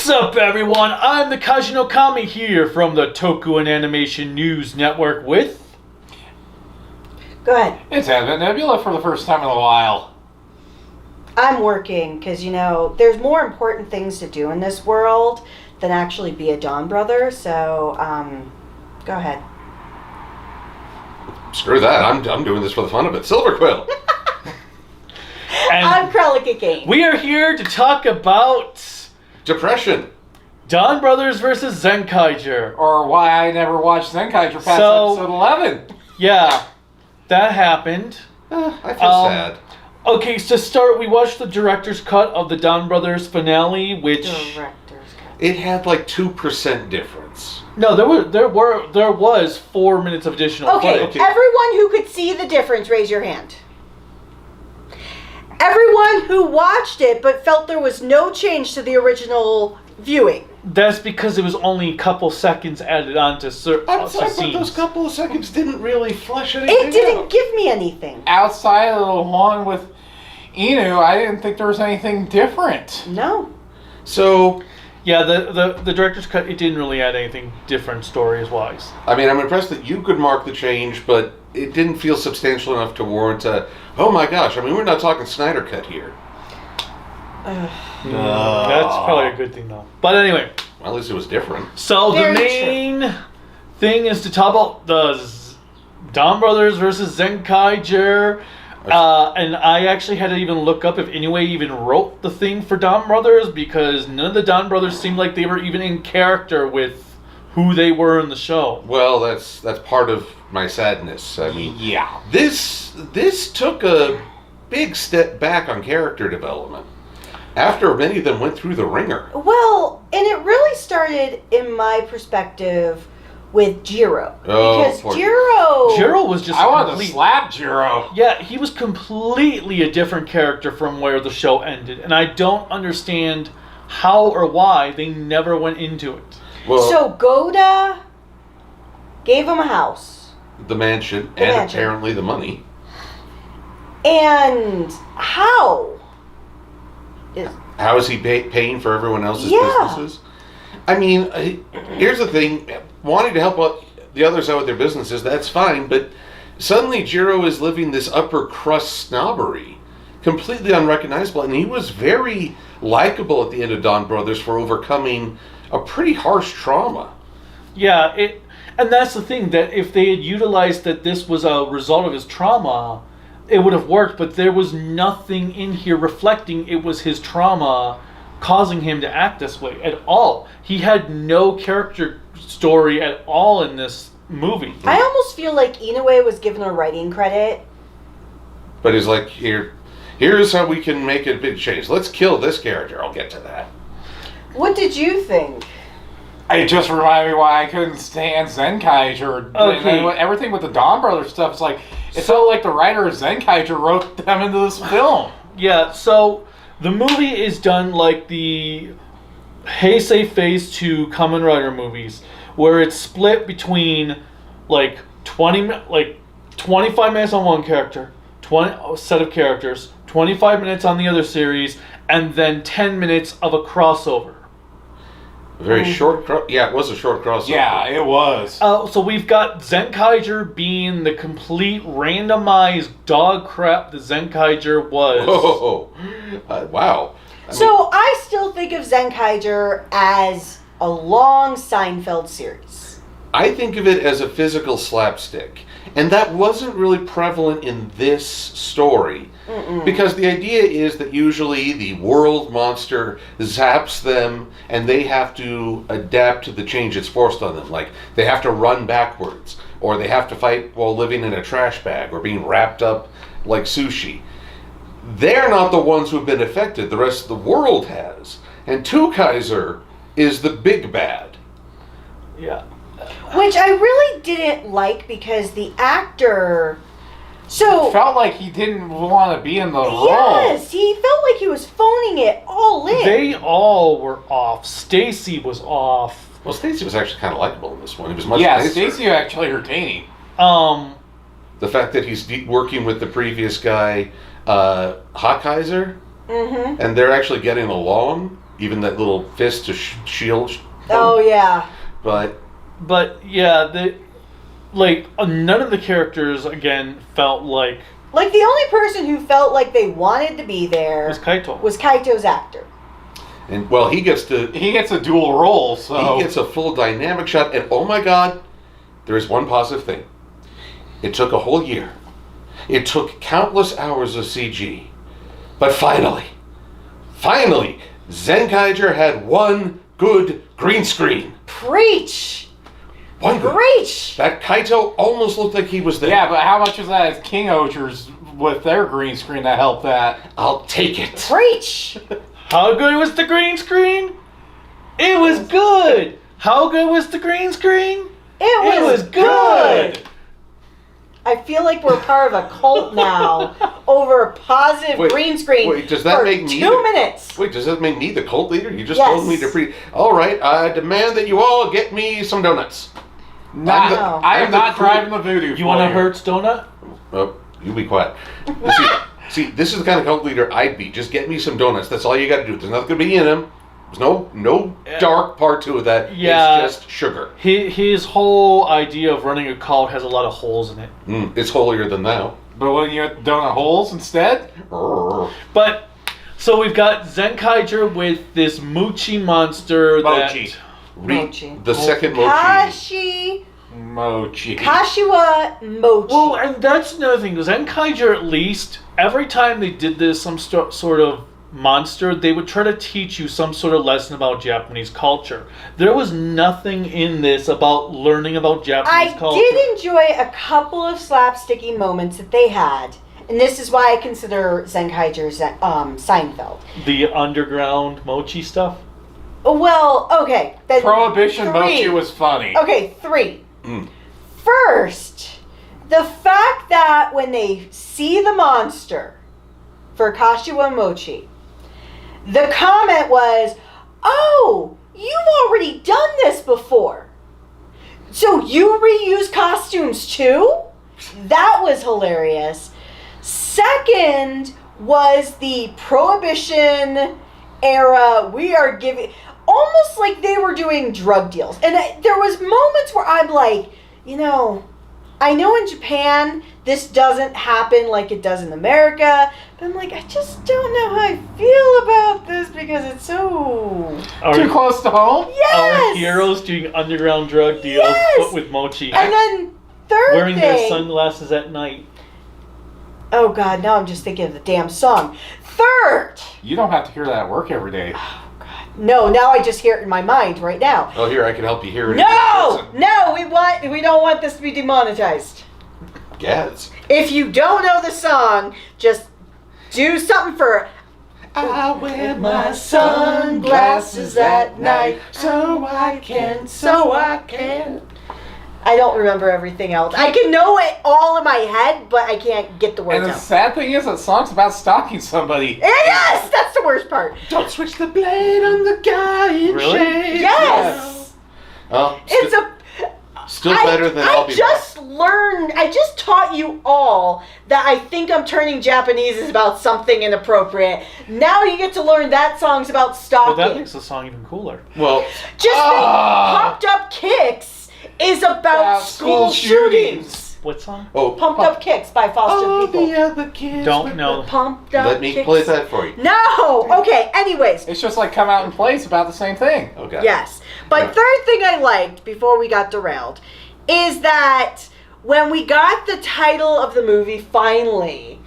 What's up, everyone? I'm the Kaiju no Kami here from the Toku and Animation News Network with... Go ahead. It's Advent Nebula for the first time in a while. I'm working because, there's more important things to do in this world than actually be a Donbrother, so, go ahead. Screw that. I'm doing this for the fun of it. Silver Quill. And I'm Cruellica Kain. we are here to talk about... Depression. Donbrothers versus Zenkaiger. Or why I never watched Zenkaiger past episode 11. Yeah, that happened. I feel sad. Okay, so to start, we watched the director's cut of the Donbrothers finale, which... Director's cut. It had like 2% difference. No, there was 4 minutes of additional Okay, footage. everyone who could see the difference, raise your hand. Everyone who watched it but felt there was no change to the original viewing. That's because it was only a couple seconds added on to certain I'm sorry, but scenes. those couple of seconds didn't really flesh anything It didn't out. give me anything. Outside of the one with Inu, I didn't think there was anything different. No. So, Yeah, the director's cut, it didn't really add anything different stories-wise. I mean, I'm impressed that you could mark the change, but it didn't feel substantial enough to warrant a, oh my gosh, I mean, we're not talking Snyder cut here. That's probably a good thing, though. But anyway, Well, at least it was different. so Very the main thing is to talk about the Donbrothers versus Zenkaiger. And I actually had to even look up if Inoue even wrote the thing for Donbrothers, because none of the Donbrothers seemed like they were even in character with who they were in the show. Well, that's part of my sadness. I mean, Yeah. this took a big step back on character development after many of them went through the ringer. Well, and it really started, in my perspective, with Jiro. Oh, Because poor Jiro was just I wanted to complete- slap Jiro. Yeah, he was completely a different character from where the show ended, and I don't understand how or why they never went into it. Well, So Goda gave him a house. the mansion The and mansion. apparently the money. And how? How is he paying for everyone else's Yeah. businesses? I mean, here's the thing. Wanting to help out the others out with their businesses, that's fine. But suddenly Jiro is living this upper crust snobbery. Completely unrecognizable. And he was very likable at the end of Donbrothers for overcoming a pretty harsh trauma. Yeah, and that's the thing, that if they had utilized that this was a result of his trauma, it would have worked, but there was nothing in here reflecting it was his trauma causing him to act this way at all. He had no character story at all in this movie. I almost feel like Inoue was given a writing credit. But he's like, here's how we can make a big change. Let's kill this character. I'll get to that. What did you think? It just reminded me why I couldn't stand Zenkaiger. Okay. And everything with the Donbrothers stuff, it's like, it felt like the writer of Zenkaiger wrote them into this film. Yeah, so the movie is done like the Heisei Phase 2 Kamen Rider movies, where it's split between like 25 minutes on one character, 20 set of characters, 25 minutes on the other series, and then 10 minutes of a crossover. A very short, it was a short crossover. Yeah, it was. So we've got Zenkaiger being the complete randomized dog crap that Zenkaiger was. Whoa. Wow. So I still think of Zenkaiger as a long Seinfeld series. I think of it as a physical slapstick. And that wasn't really prevalent in this story. Because the idea is that usually the world monster zaps them and they have to adapt to the change it's forced on them. Like, they have to run backwards, or they have to fight while living in a trash bag, or being wrapped up like sushi. They're not the ones who've been affected. The rest of the world has. And Kaiser is the big bad. Yeah. Which I really didn't like because the actor... It felt like he didn't want to be in the role. Yes, he felt like he was phoning it all in. They all were off. Stacy was off. Well, Stacey was actually kind of likable in this one. He was much Yeah, nicer. Stacey actually entertaining. The fact that he's working with the previous guy, Hawkeiser, and they're actually getting along. even that little fist to shield. Oh yeah. But None of the characters again felt like Like, the only person who felt like they wanted to be there was Kaito. was Kaito's actor. and well, he gets a dual role, so he gets a full dynamic shot, and oh my God, there is one positive thing. It took a whole year. It took countless hours of CG, but finally, Zenkaiger had one good green screen. Preach! One good. Preach! That Kaito almost looked like he was there. yeah. But how much was that as King Ogers with their green screen that helped that? I'll take it. Preach! How good was the green screen? It was good. How good was the green screen? It was good. I feel like we're part of a cult now over a positive green screen Wait, does that for make me 2 minutes. Wait, does that make me the cult leader? You just Yes. told me to All right, I demand that you all get me some donuts. I am not driving the voodoo. You want a Hertz donut? Oh, you be quiet. See, this is the kind of cult leader I'd be. Just get me some donuts. That's all you got to do. There's nothing going to be in them. There's no dark part to that. Yeah. It's just sugar. His whole idea of running a cult has a lot of holes in it. It's holier than thou. But when you have donut holes instead? But so we've got Zenkaiger with this Mochi monster. Mochi. Mochi. The second Mochi. Mochi. Kashiwa Mochi. Well, and that's another thing. Zenkaiger, at least, every time they did this, some sort of monster, they would try to teach you some sort of lesson about Japanese culture. There was nothing in this about learning about Japanese culture. I did enjoy a couple of slapsticky moments that they had, and this is why I consider Zenkaiger Seinfeld. The underground mochi stuff. Well, okay. Then Prohibition 3. Mochi was funny. Okay, 3. First, the fact that when they see the monster for Kashiwa Mochi, the comment was, "Oh, you've already done this before. So you reuse costumes too?" That was hilarious. Second was the Prohibition era. We are giving, almost like they were doing drug deals. And there was moments where I'm like, I know in Japan this doesn't happen like it does in America, but I'm like, I just don't know how I feel about this because it's so Too close to home? yes. Our heroes doing underground drug deals, Yes. but with mochi. And then third Wearing thing, their sunglasses at night. oh God, now I'm just thinking of the damn song. Third, You don't have to hear that at work every day. no, now I just hear it in my mind right now. Oh, here, I can help you hear it. No, we don't want this to be demonetized. Yes. If you don't know the song, just do something for. I wear my sunglasses at night so I can. I don't remember everything else. I can know it all in my head, but I can't get the words And the out. sad thing is that song's about stalking somebody. Yes, that's the worst part. Don't switch the blade on the guy in Really? shades. Yes. Well, It's still better than I'll be I just taught you all that I think I'm turning Japanese is about something inappropriate. Now you get to learn that song's about But stalking. that makes the song even cooler. Well, Just think Pumped Up Kicks is about school shootings. What song? Pumped Up Kicks by Foster People. the other kids. Don't know. Pumped Up Let me Kicks. play that for you. No! Okay, anyways. It's just like Come Out and Play. It's about the same thing. Okay. Yes. But Yeah. third thing I liked before we got derailed is that when we got the title of the movie finally,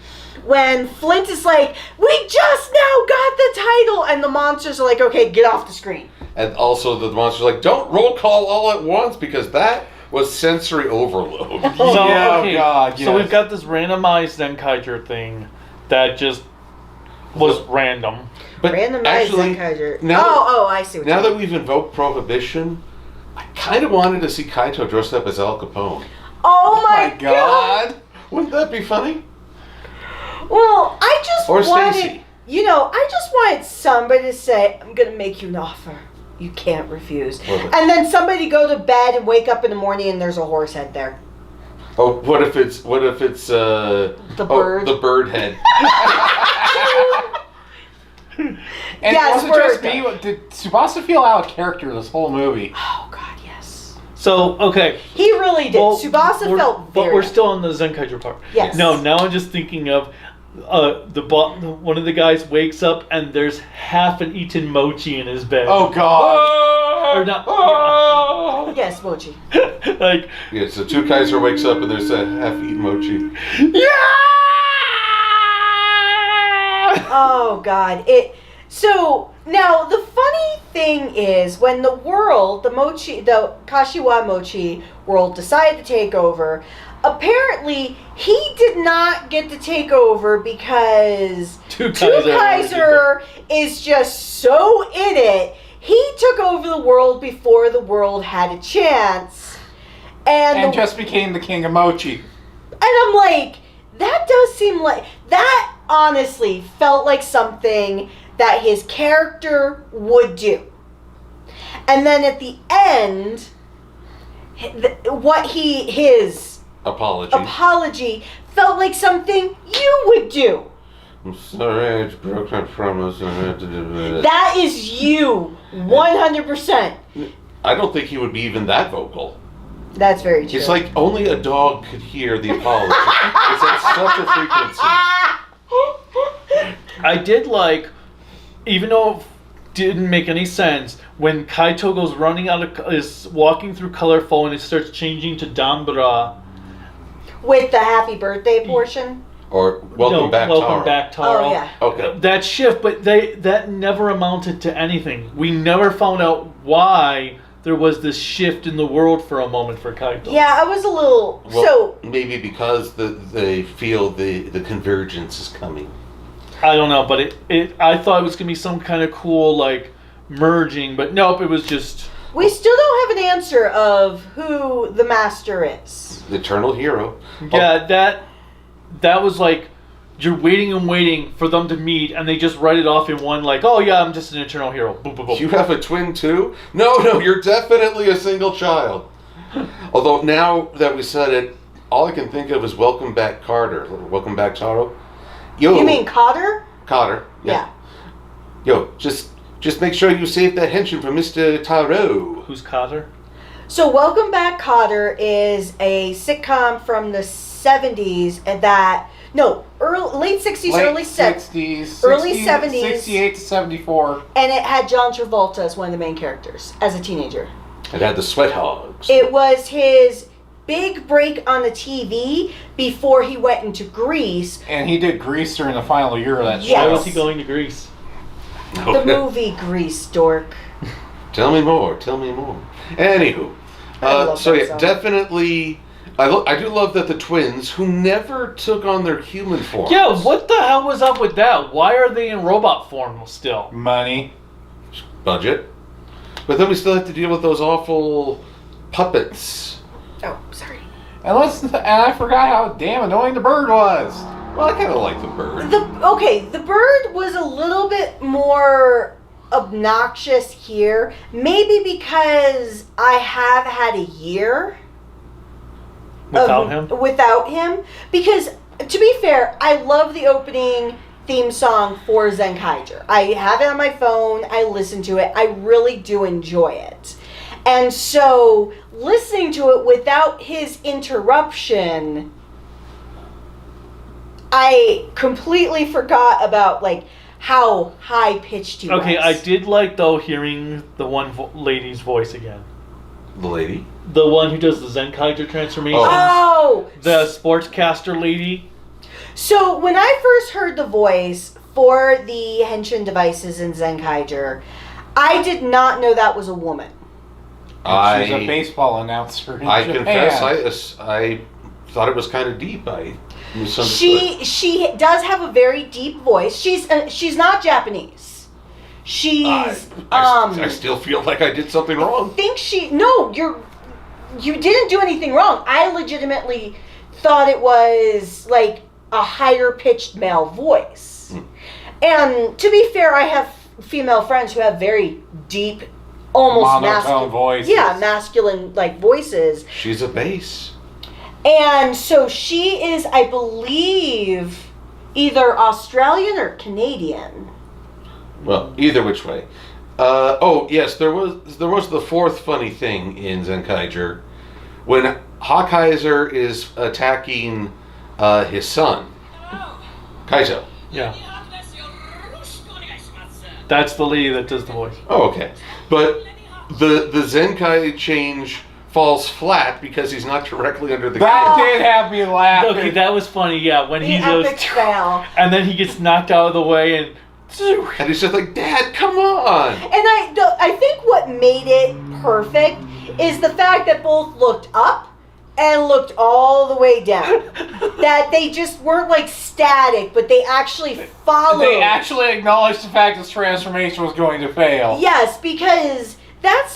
when Flint is like, "We just now got the title," and the monsters are like, "Okay, get off the screen." And also the monster's like, don't roll call all at once because that was sensory overload. So, Yeah, okay, God, so yes. we've got this randomized Zenkaiger thing that just was random. But Randomized actually, Zenkaiger. now, Oh, I see what now you that mean. we've invoked Prohibition, I kind of wanted to see Kaito dressed up as Al Capone. Oh My my God. Wouldn't that be funny? Well, I just Or wanted, Stacy. I just wanted somebody to say, "I'm gonna make you an offer you can't refuse," Well, and then somebody go to bed and wake up in the morning and there's a horse head there. Oh, what if it's The bird. the bird head. And Yes, was it just Bertha. me? Did Tsubasa feel out of character this whole movie? Oh God, yes. So, okay. He really did. Well, Tsubasa felt very. But we're still on the Zenkaiger part. Yes. No, now I'm just thinking of one of the guys wakes up and there's half an eaten mochi in his bed. Oh God. Or not. Yes, Mochi. Like, Yeah, so two Kaiser wakes up and there's a half-eaten mochi. yeah! Oh God. So now the funny thing is when the Kashiwa Mochi world decided to take over, apparently he did not get to take over because Kaiser is just so in it. He took over the world before the world had a chance. And just became the king of mochi. And I'm like, that does seem like... That honestly felt like something that his character would do. And then at the end, his apology felt like something you would do. I'm sorry, I broke my promise. That is you, 100%. I don't think he would be even that vocal. That's very true. It's like only a dog could hear the apology. It's at such a frequency. I did like, even though it didn't make any sense, when Kaito goes is walking through Colorful and it starts changing to Donbrothers. With the happy birthday portion? Or welcome back, Taro. Oh, yeah. Okay. That shift, but that never amounted to anything. We never found out why there was this shift in the world for a moment for Kaito. Yeah, I was a little... Well, maybe because they feel the convergence is coming. I don't know, but I thought it was going to be some kind of cool, like, merging, but nope, it was just... We still don't have an answer of who the master is. The eternal hero. Yeah, that was like, you're waiting and waiting for them to meet, and they just write it off in one, like, oh yeah, I'm just an eternal hero. Boom, boom, boom. You have a twin too? No, you're definitely a single child. Although now that we said it, all I can think of is Welcome Back Carter. Welcome Back Taro. Yo. You mean Cotter? Cotter. Yeah. Yo, just make sure you save that henchman from Mr. Taro. Who's Cotter? So Welcome Back Cotter is a sitcom from the 70s late 60s, early 70s. Early 70s. 68 to 74. And it had John Travolta as one of the main characters as a teenager. It had the Sweat Hogs. It was his big break on the TV before he went into Grease. And he did Grease during the final year of that Yes. Why show. was he going to Greece? The movie Grease, dork. Tell me more. Anywho. I love So that yeah, song. definitely... I do love that the twins, who never took on their human forms. Yeah, what the hell was up with that? Why are they in robot form still? Money. Budget. But then we still have to deal with those awful puppets. Oh, sorry. And I forgot how damn annoying the bird was. Well, I kind of like the bird. The bird was a little bit more obnoxious here. Maybe because I have had a year without him. Because, to be fair, I love the opening theme song for Zenkaiger. I have it on my phone. I listen to it. I really do enjoy it. And so, listening to it without his interruption, I completely forgot about, like, how high-pitched he was. Okay, I did like, though, hearing the one lady's voice again. The lady? The one who does the Zenkaiger transformations. Oh! The sportscaster lady. So, when I first heard the voice for the Henshin devices in Zenkaiger, I did not know that was a woman. She's a baseball announcer in I Japan. confess, I thought it was kind of deep. I misunderstood. She does have a very deep voice. She's not Japanese. She's I still feel like I did something wrong. I think you didn't do anything wrong. I legitimately thought it was like a higher pitched male voice. And to be fair, I have female friends who have very deep, almost monotone voices. Yeah, masculine like voices. She's a bass. And so she is, I believe, either Australian or Canadian. Well, either which way. Oh yes, there was the fourth funny thing in Zenkaiger when Hawkeiser is attacking his son, Kaizo. Yeah. That's the lady that does the voice. Oh, okay. But the Zenkai change falls flat because he's not directly under the That kid. did have me laughing. Okay, that was funny. Yeah, when The he goes, epic fail. and then he gets knocked out of the way, and And he's just like, Dad, come on! And I think what made it perfect is the fact that both looked up and looked all the way down. That they just weren't like static, but they actually followed. They actually acknowledged the fact this transformation was going to fail. Yes, because that's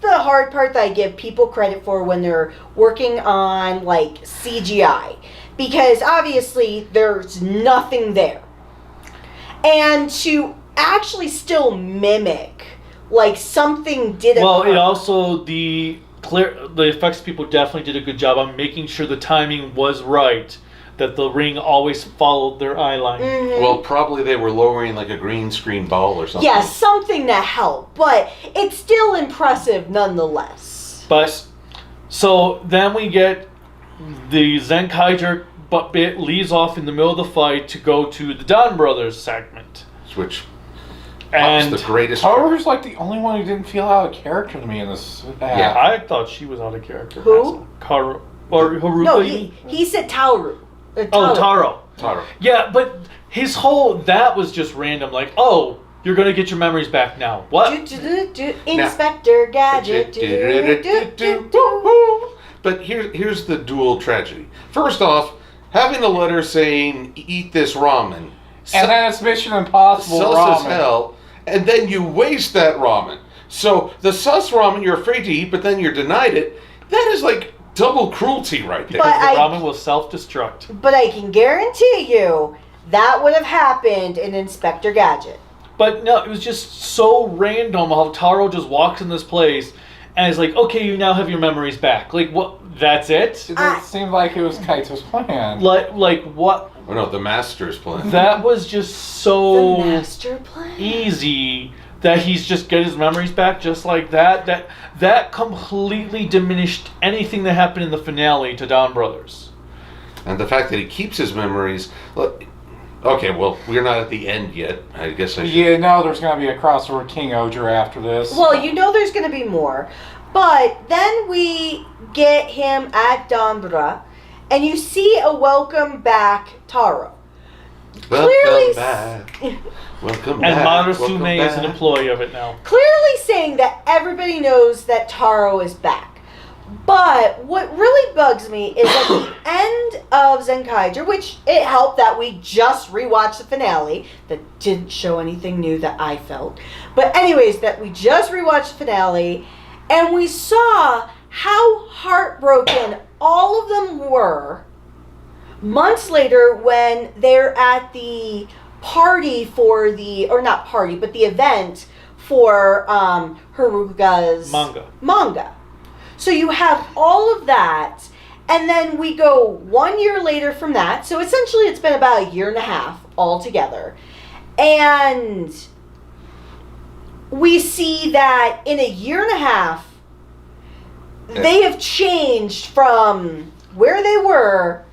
the hard part that I give people credit for when they're working on like CGI, because obviously there's nothing there, and to actually still mimic like something did. well, occur. it also the effects people definitely did a good job on making sure the timing was right. That the ring always followed their eye line. Mhm. Well, probably they were lowering like a green screen ball or something. Yes, something to help, but it's still impressive nonetheless. But so then we get the Zenkaiger bit leaves off in the middle of the fight to go to the Donbrothers segment. Which And was the greatest. Toru's like the only one who didn't feel out of character to me in this. Yeah. I thought she was out of character. Who? Karu or Haruka? No, you mean? he said Tauru. Oh, Taro. Taro. Yeah, but his whole that was just random. Like, oh, you're gonna get your memories back now. What? Inspector Gadget. But here's the dual tragedy. First off, having a letter saying "eat this ramen," And then it's Mission Impossible sus ramen. as hell, and then you waste that ramen. So the sus ramen you're afraid to eat, but then you're denied it. That is like double cruelty right there. But The ramen will self-destruct. But I can guarantee you that would have happened in Inspector Gadget. But no, it was just so random how Taro just walks in this place and is like, okay, you now have your memories back. Like, what? That's it? It seemed like it was Kaito's plan. Like what? Oh no, the master's plan. That was just The so master plan. easy that he's just get his memories back just like that. That completely diminished anything that happened in the finale to Donbrothers. And the fact that he keeps his memories. Look, okay, well, we're not at the end yet. I guess I should. Yeah, no, there's going to be a crossover King Oger after this. Well, you know there's going to be more. But then we get him at Donbra, and you see a welcome back Taro. Welcome back. Welcome And back. Marusume welcome is an back. employee of it now. Clearly saying that everybody knows that Taro is back. But what really bugs me is at the end of Zenkaiger, which it helped that we just rewatched the finale, that didn't show anything new that I felt. But anyways, that we just rewatched the finale, and we saw how heartbroken all of them were months later when they're at the party for the, or not party, but the event for Haruka's manga. So you have all of that, and then we go 1 year later from that. So essentially it's been about a year and a half altogether. And we see that in a year and a half, they have changed from where they were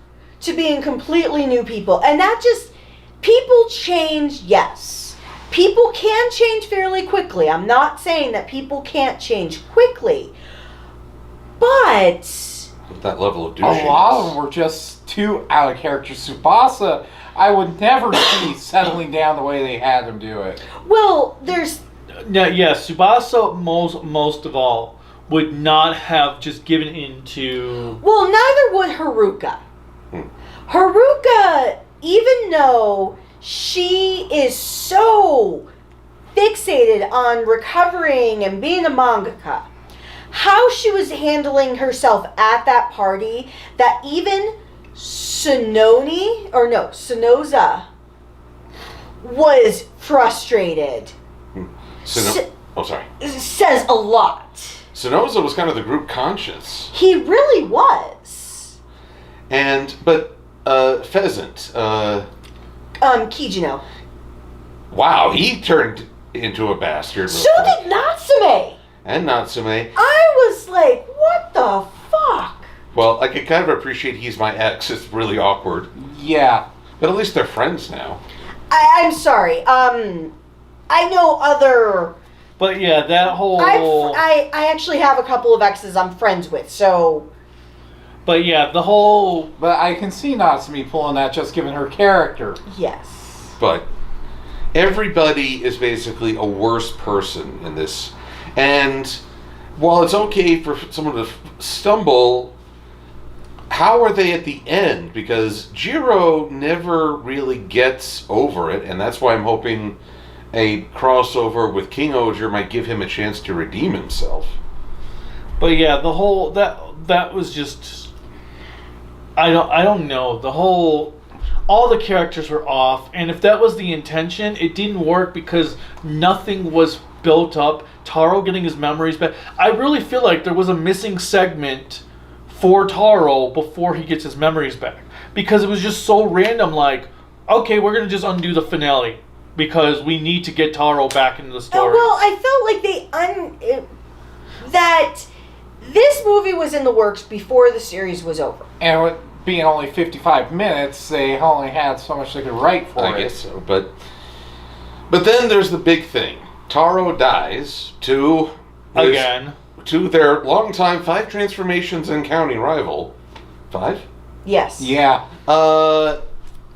to being completely new people. And that just, people change, yes. People can change fairly quickly. I'm not saying that people can't change quickly. But With that level of a lot of douchiness. them were just too out of character. Tsubasa, I would never see settling down the way they had him do it. well, there's Yeah, Tsubasa most of all would not have just given in to. well, neither would Haruka. Haruka, even though she is so fixated on recovering and being a mangaka, how she was handling herself at that party, that even Sonoza was frustrated, Oh, sorry. says a lot. Sonoza was kind of the group conscience. He really was. But Pheasant, Kijino. Wow, he turned into a bastard. So did Natsume. And Natsume. I was like, what the fuck? Well, I could kind of appreciate he's my ex. It's really awkward. Yeah. But at least they're friends now. I'm sorry. I know other... But yeah, that whole... I actually have a couple of exes I'm friends with, so... But yeah, the whole... But I can see Natsume pulling that just given her character. Yes. But everybody is basically a worse person in this. And while it's okay for someone to stumble, how are they at the end? Because Jiro never really gets over it, and that's why I'm hoping a crossover with King Oger might give him a chance to redeem himself. But yeah, the whole... That was just... I don't know. The whole... All the characters were off, and if that was the intention, it didn't work because nothing was built up. Taro getting his memories back. I really feel like there was a missing segment for Taro before he gets his memories back. Because it was just so random, like, okay, we're going to just undo the finale. Because we need to get Taro back into the story. Well, I felt like that this movie was in the works before the series was over. And with being only 55 minutes, they only had so much they could write for it. I guess so, but then there's the big thing. Taro dies to their longtime 5 transformations and counting rival. 5? Yes. Yeah.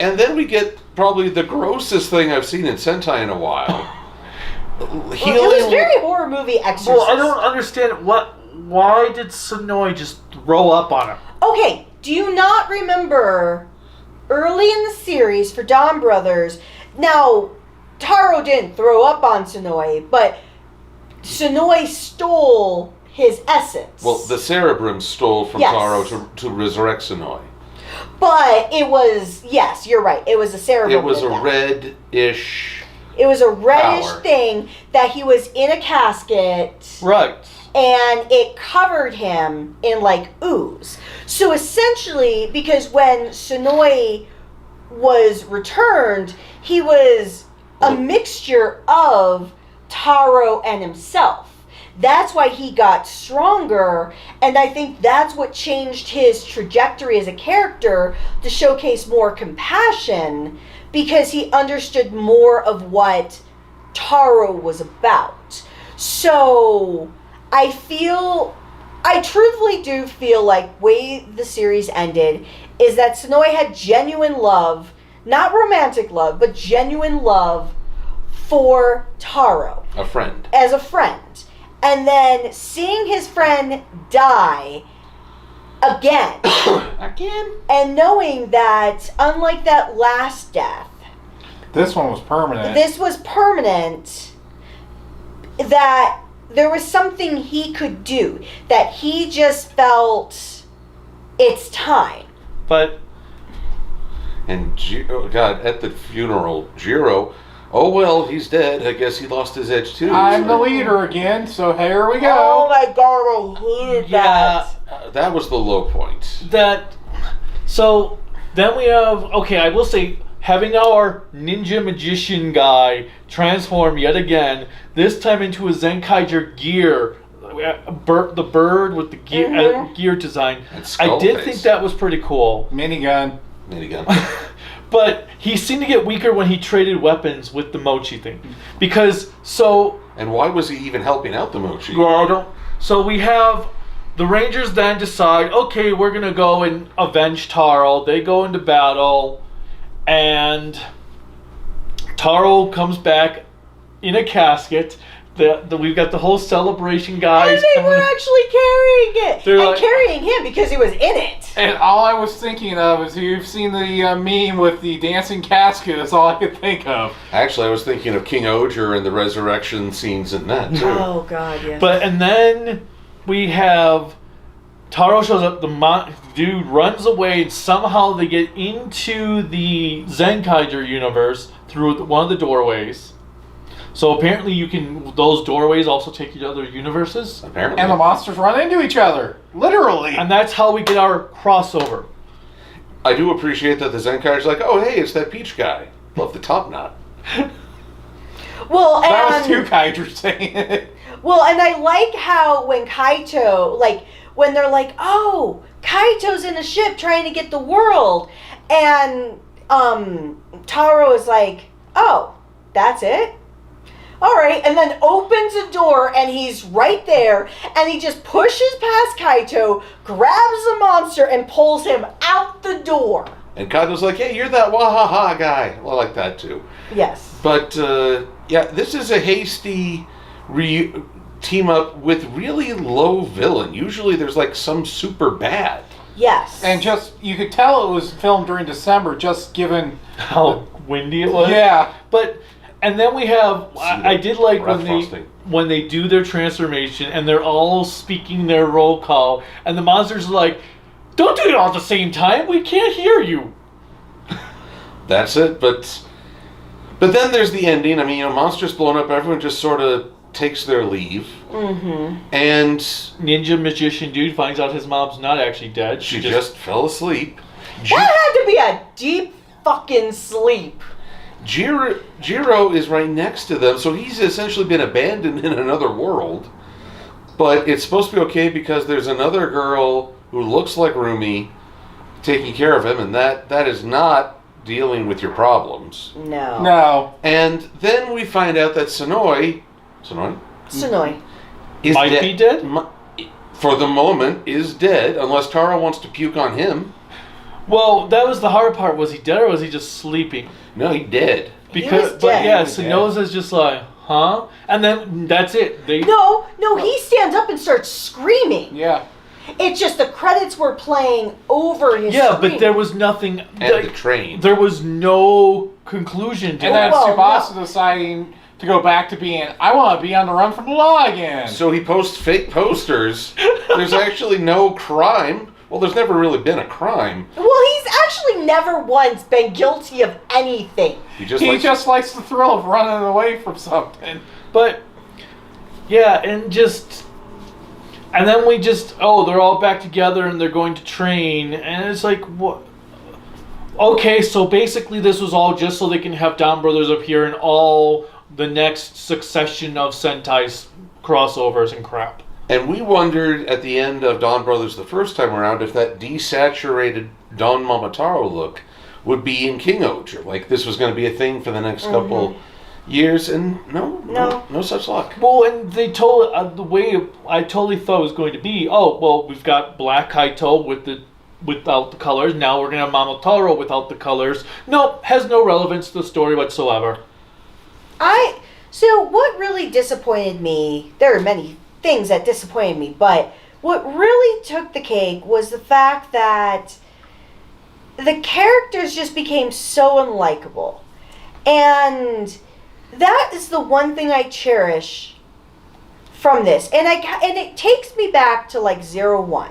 And then we get probably the grossest thing I've seen in Sentai in a while. Well, it was very horror movie Exorcist. Well, I don't understand why did Sonoi just throw up on him? Okay, do you not remember early in the series for Donbrothers? Now, Taro didn't throw up on Sonoi, but Sonoi stole his essence. Well, the Cerebrum stole from Taro to resurrect Sonoi. But it was, yes, you're right. It was a Cerebrum. It was a red-ish... It was a reddish power. thing that he was in a casket. Right. And it covered him in, like, ooze. So essentially, because when Sonoi was returned, he was a mixture of Taro and himself. That's why he got stronger, and I think that's what changed his trajectory as a character to showcase more compassion, because he understood more of what Taro was about. So I truthfully do feel like way the series ended is that Sonoi had genuine love, not romantic love, but genuine love for Taro. A friend. As a friend. And then seeing his friend die again. And knowing that, unlike that last death, this one was permanent. This was permanent, that there was something he could do, that he just felt it's time. But... And, at the funeral, Jiro... Oh, well, he's dead. I guess he lost his edge, too. I'm the leader again, so here we go. Oh, my God, I hated that. That was the low point. So, then we have... Okay, I will say, having our ninja magician guy transform yet again, this time into a Zenkaiger gear, the bird with the gear design. I did think that was pretty cool. Minigun. But he seemed to get weaker when he traded weapons with the Mochi thing. And why was he even helping out the Mochi? So we have... The Rangers then decide, okay, we're going to go and avenge Taro. They go into battle. And Taro comes back in a casket. We've got the whole celebration guys. And they were actually carrying it. And carrying him because he was in it. And all I was thinking of is you've seen the meme with the dancing casket. That's all I could think of. Actually, I was thinking of King Oger and the resurrection scenes in that, too. Oh, God, yes. And then we have... Taro shows up, the dude runs away, and somehow they get into the Zenkaiger universe through one of the doorways. So apparently those doorways also take you to other universes. Apparently. And the monsters run into each other. Literally. And that's how we get our crossover. I do appreciate that the Zenkaiger's like, oh, hey, it's that Peach guy. Love the top knot. Well, and That was two kaiju saying it. well, and I like how when Kaito, like when they're like, "Oh, Kaito's in a ship trying to get the world," and Taro is like, "Oh, that's it? All right," and then opens a door and he's right there and he just pushes past Kaito, grabs the monster and pulls him out the door. And Kaito's like, hey, you're that wahaha guy. Well, I like that too. Yes. But, yeah, this is a hasty team up with really low villain. Usually there's like some super bad. Yes. And just, you could tell it was filmed during December, just given How windy it was. Yeah. But, and then we have, I did like frosting. when they do their transformation and they're all speaking their roll call and the monsters are like, don't do it all at the same time. We can't hear you. That's it, but then there's the ending. I mean, monsters blown up, everyone just sort of takes their leave. Mm-hmm. And Ninja magician dude finds out his mom's not actually dead. she just fell asleep. That had to be a deep fucking sleep. Jiro is right next to them, so he's essentially been abandoned in another world. But it's supposed to be okay because there's another girl who looks like Rumi taking care of him, and that is not dealing with your problems. No. No. And then we find out that Sonoi Sonoi. is Might be dead? For the moment, is dead, unless Taro wants to puke on him. Well, that was the hard part. Was he dead or was he just sleeping? No, he dead. Because, was but dead. yeah, He was Sonoza's just like, huh? And then that's it. They No, he stands up and starts screaming. Yeah. It's just the credits were playing over his Yeah, scream. but there was nothing. And the train. There was no conclusion to And it. then Well, Tsubasa deciding to go back to being, I want to be on the run from the law again. So he posts fake posters. There's actually no crime. Well, there's never really been a crime. Well, he's actually never once been guilty of anything. He He just likes the thrill of running away from something. But yeah, and then we just they're all back together and they're going to train, and it's like what? Okay, so basically this was all just so they can have Donbrothers appear in all the next succession of Sentai crossovers and crap. And we wondered at the end of Donbrothers the first time around if that desaturated Don Momotaro look would be in King Oger. Like this was going to be a thing for the next couple years, and no such luck. Well, and they told the way I totally thought it was going to be. Oh, well, we've got Black Kaito without the colors. Now we're gonna have Momotaro without the colors. Nope, has no relevance to the story whatsoever. So what really disappointed me, there are many things that disappointed me, but what really took the cake was the fact that the characters just became so unlikable. And that is the one thing I cherish from this. And it takes me back to like 01.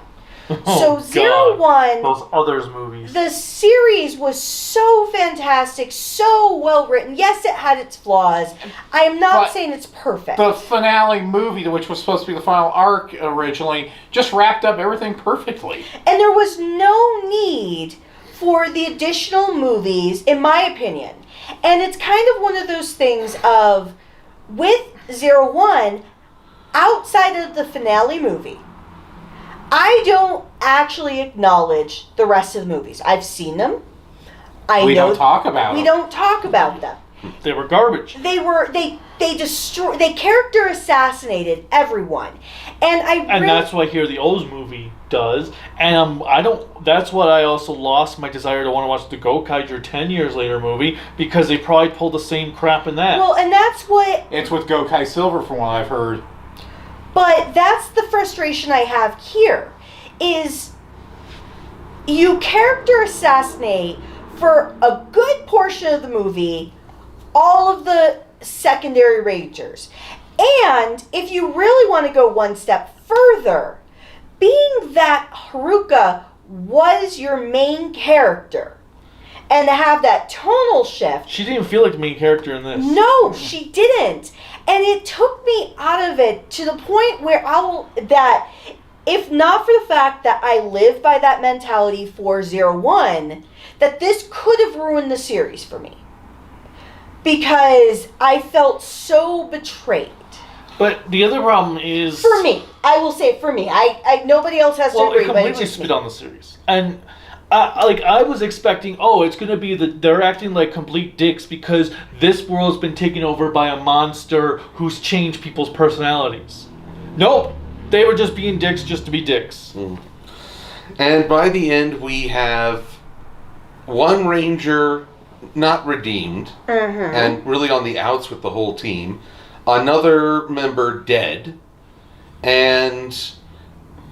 So God. 01, Those Others movies. the series was so fantastic, so well written. Yes, it had its flaws. I am not But saying it's perfect. The finale movie, which was supposed to be the final arc originally, just wrapped up everything perfectly. And there was no need for the additional movies, in my opinion. And it's kind of one of those things of, with 01, outside of the finale movie, I don't actually acknowledge the rest of the movies. I've seen them. We don't talk about We them. don't talk about them. They were garbage. They character assassinated everyone. And That's what here the O's movie does. And that's what I also lost my desire to want to watch the Gokaiger 10 years later movie, because they probably pulled the same crap in that. Well, and that's what... It's with Gokai Silver, from what I've heard. But that's the frustration I have here, is you character assassinate for a good portion of the movie all of the secondary rangers. And if you really want to go one step further, being that Haruka was your main character, and to have that tonal shift... She didn't feel like the main character in this. No, she didn't. And it took me out of it to the point where if not for the fact that I live by that mentality for 01, that this could have ruined the series for me. because I felt so betrayed. But the other problem is... For me. I will say for me. I nobody else has to Well, agree, it but completely it's just spit me. on the series. And I was expecting, it's going to be they're acting like complete dicks because this world's been taken over by a monster who's changed people's personalities. Nope. They were just being dicks just to be dicks. Mm. And by the end, we have one ranger not redeemed, and really on the outs with the whole team. Another member dead, and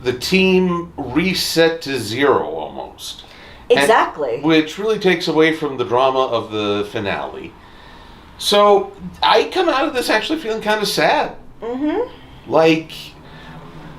the team reset to zero almost. Exactly. Which really takes away from the drama of the finale. So I come out of this actually feeling kind of sad. Like,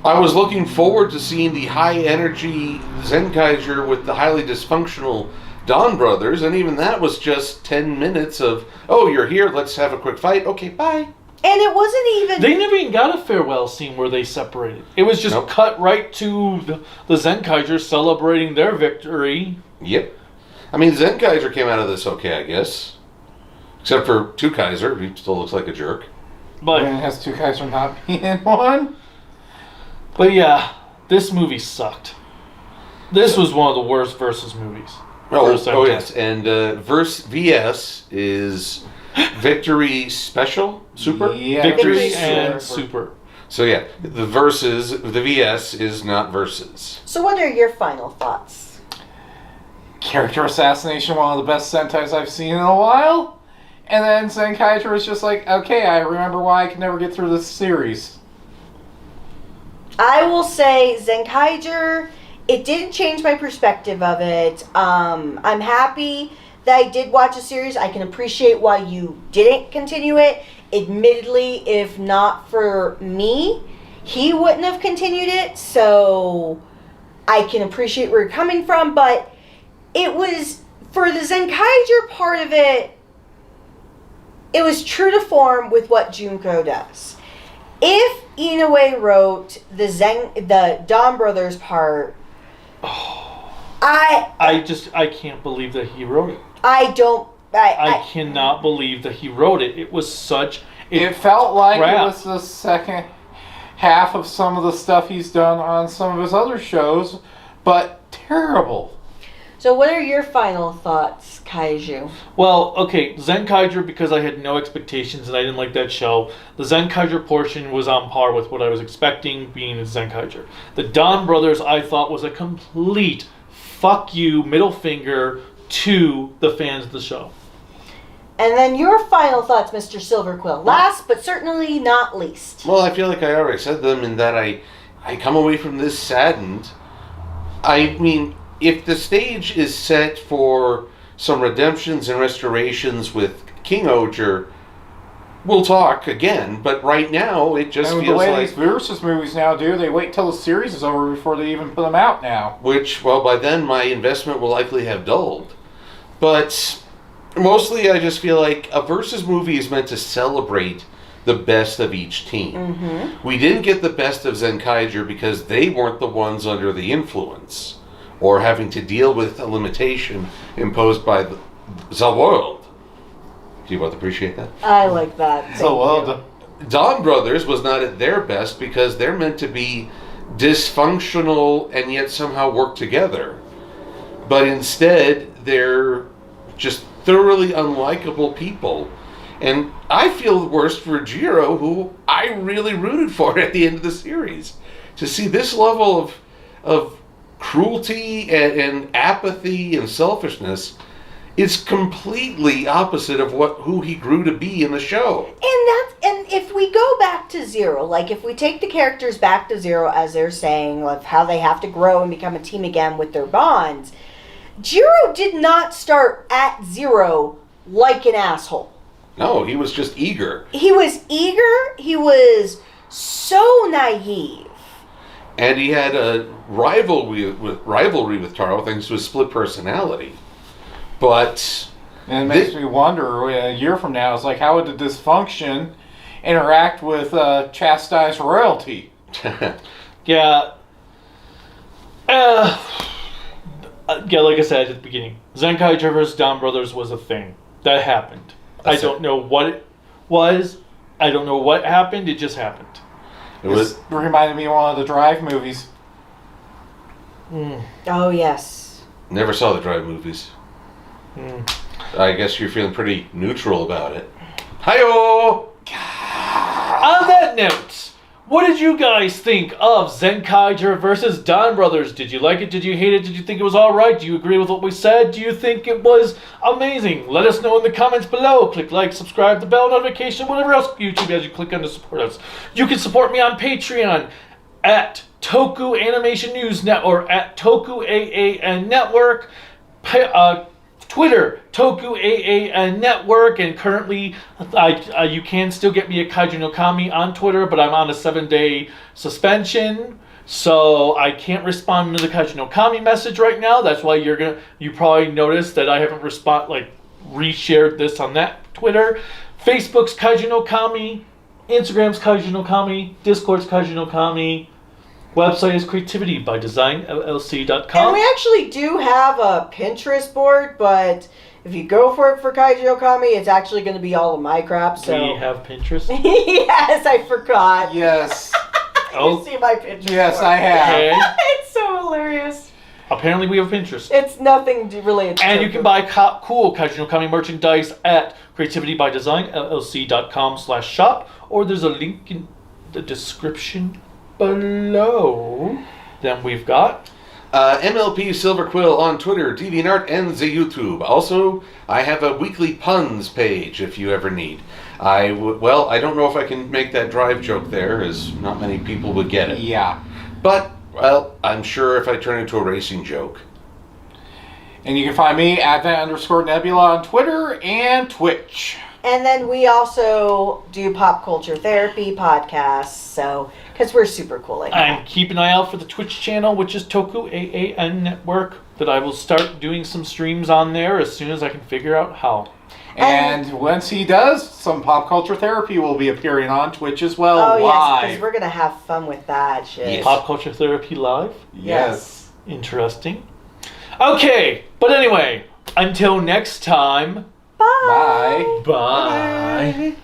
I was looking forward to seeing the high energy Zenkaiger with the highly dysfunctional Donbrothers, and even that was just 10 minutes of, oh, you're here, let's have a quick fight, okay, bye. And it wasn't even... They never even got a farewell scene where they separated. It was just cut right to the Zenkaiger celebrating their victory. Yep. I mean, Zenkaiger came out of this okay, I guess. Except for Two Kaiser, he still looks like a jerk. But And it has Two Kaiser not being in one. But yeah, this movie sucked. This was one of the worst Versus movies. Oh yes, and VS is Victory Special Super? Yeah, Victory Super. and Super. So yeah, the VS is not Versus. So what are your final thoughts? Character assassination, one of the best Sentais I've seen in a while. And then Zenkaiger is just like, okay, I remember why I could never get through this series. I will say Zenkaiger, it didn't change my perspective of it. I'm happy that I did watch a series. I can appreciate why you didn't continue it. Admittedly, if not for me, he wouldn't have continued it. So I can appreciate where you're coming from. But it was, for the Zenkaiger part of it, it was true to form with what Junko does. If Inoue wrote the Donbrothers part, I can't believe that he wrote it. I cannot believe that he wrote it. It was such... It felt like crap. it was the second half of some of the stuff he's done on some of his other shows, but terrible. So what are your final thoughts, Kaiju? Well, okay, Zenkaiger, because I had no expectations and I didn't like that show, the Zenkaiger portion was on par with what I was expecting being a Zenkaiger. The Donbrothers, I thought, was a complete fuck you, middle finger to the fans of the show. And then your final thoughts, Mr. Silver Quill. Last but certainly not least. Well, I feel like I already said them in that I come away from this saddened. I mean, if the stage is set for some redemptions and restorations with King Oger, we'll talk again. But right now, it just And feels the way like... these Versus movies now do, they wait till the series is over before they even put them out now. Which, well, by then my investment will likely have dulled. But mostly I just feel like a Versus movie is meant to celebrate the best of each team. We didn't get the best of Zenkaiger because they weren't the ones under the influence or having to deal with a limitation imposed by the world. Do you both appreciate that? I like that. Thank So well you. done. Donbrothers was not at their best because they're meant to be dysfunctional and yet somehow work together. But instead, they're just thoroughly unlikable people. And I feel the worst for Jiro, who I really rooted for at the end of the series. To see this level of cruelty and apathy and selfishness is completely opposite of who he grew to be in the show. And if we go back to zero, like if we take the characters back to zero, as they're saying, of how they have to grow and become a team again with their bonds, Jiro did not start at zero like an asshole. No, he was just eager. He was eager. He was so naive. And he had a rivalry with Taro thanks to his split personality. But And it makes me wonder, a year from now, it's like, how would the dysfunction interact with chastised royalty? Yeah. Yeah, like I said at the beginning, Zenkaiger vs. Donbrothers was a thing. That happened. I don't know what it was. I don't know what happened. It just happened. It was. reminded me of one of the Drive movies. Oh, yes. Never saw the Drive movies. I guess you're feeling pretty neutral about it. Hi-yo! On that note, what did you guys think of Zenkaiger versus Donbrothers? Did you like it? Did you hate it? Did you think it was alright? Do you agree with what we said? Do you think it was amazing? Let us know in the comments below. Click like, subscribe, the bell notification, whatever else YouTube as you click on to support us. You can support me on Patreon at Toku Animation News Net or at Toku AAN Network. Twitter, Toku AAN Network, and currently you can still get me at Kaiju no Kami on Twitter, but I'm on a 7-day suspension, so I can't respond to the Kaiju no Kami message right now. That's why you probably noticed that I haven't reshared this on that Twitter. Facebook's Kaiju no Kami, Instagram's Kaiju no Kami, Discord's Kaiju no Kami. Website is creativitybydesignllc.com. And we actually do have a Pinterest board, but if you go for it for Kaiju no Kami, it's actually going to be all of my crap. So We have Pinterest. yes, I forgot. Yes. You see my Pinterest Yes, board. I have. Okay. It's so hilarious. Apparently we have Pinterest. It's nothing related to And you can buy cool Kaiju no Kami merchandise at creativitybydesignllc.com/shop, or there's a link in the description below. Then we've got MLP Silver Quill on Twitter, DeviantArt, and the YouTube. Also, I have a weekly puns page if you ever need. I don't know if I can make that Drive joke there, as not many people would get it. Yeah. But, well, I'm sure if I turn it into a racing joke. And you can find me at @_Nebula on Twitter and Twitch. And then we also do pop culture therapy podcasts, so because we're super cool like that. And keep an eye out for the Twitch channel, which is Toku AAN Network, that I will start doing some streams on there as soon as I can figure out how. And once he does, some pop culture therapy will be appearing on Twitch as well. Oh yes, live. because we're gonna have fun with that shit. Yes. Pop Culture Therapy Live? Yes. Interesting. Okay, but anyway, until next time, Bye. Bye. bye. Bye.